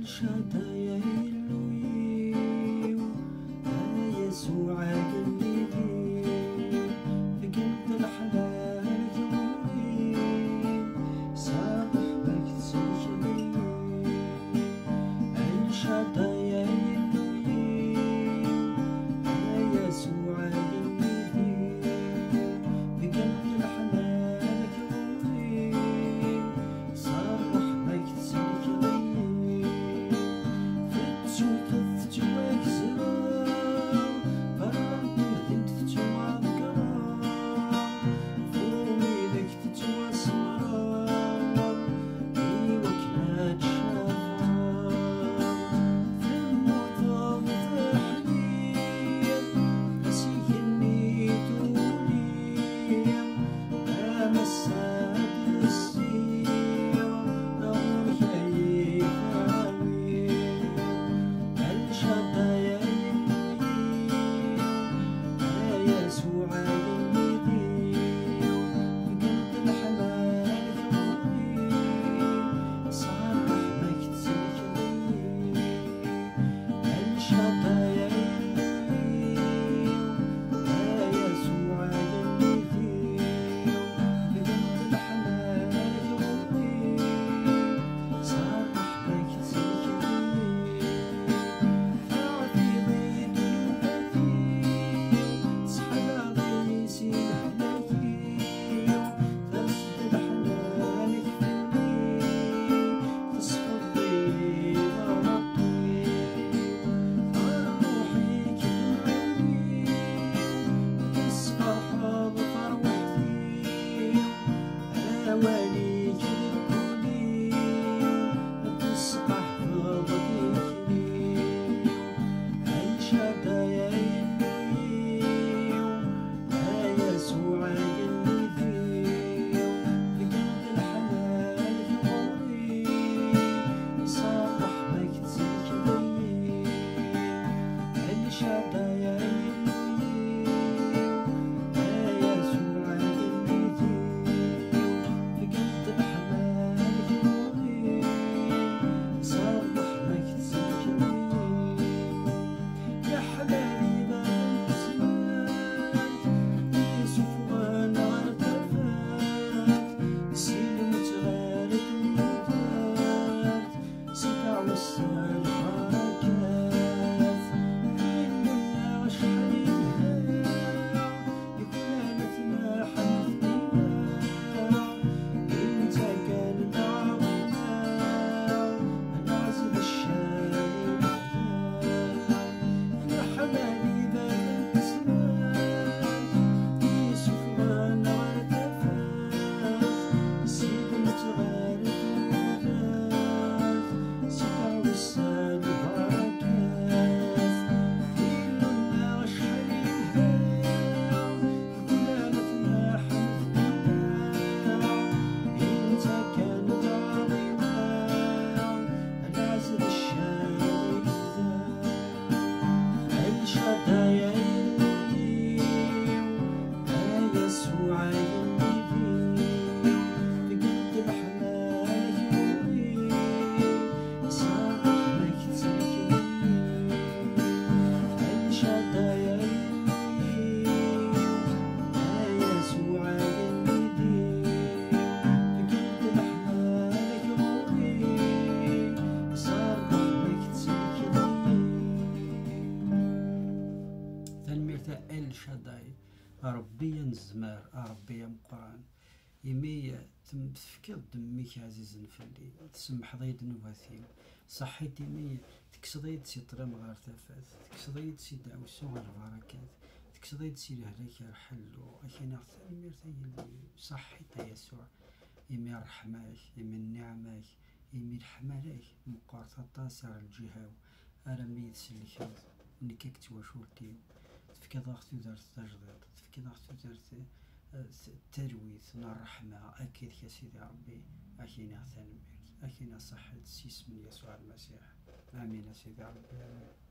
الشدايا يلويو يسوع قلبي في قلب الحلال ذوي سامح بك تسجلي الشدايا يلويو يسوع قلبي في قلب الحلال ذوي سامح بك تسجلي الشداي ربي نزمار ربي مقران يمي تفكر دمك عزيز نفلي تسمح ضيد نوباتين صحيت يمي تكسضيد سي طرام غير تافات تكسضيد سي دعوسو غير بركات تكسضيد سي لهلاك رحلو أكينا ثاني اللي صحيت يسوع يمي رحماك يمي النعماك يمي الحمالاك مقارطة طاسر الجهاو أرمي تسلكات نكاك تواشورتيو تفكيض أختو دارت تجديد تفكيض أختو دارت الترويث الرحمة أكيد يا سيدي ربي أكينا ثاني أكينا صحة سيس من يسوع المسيح آمين يا سيدي ربي آمين.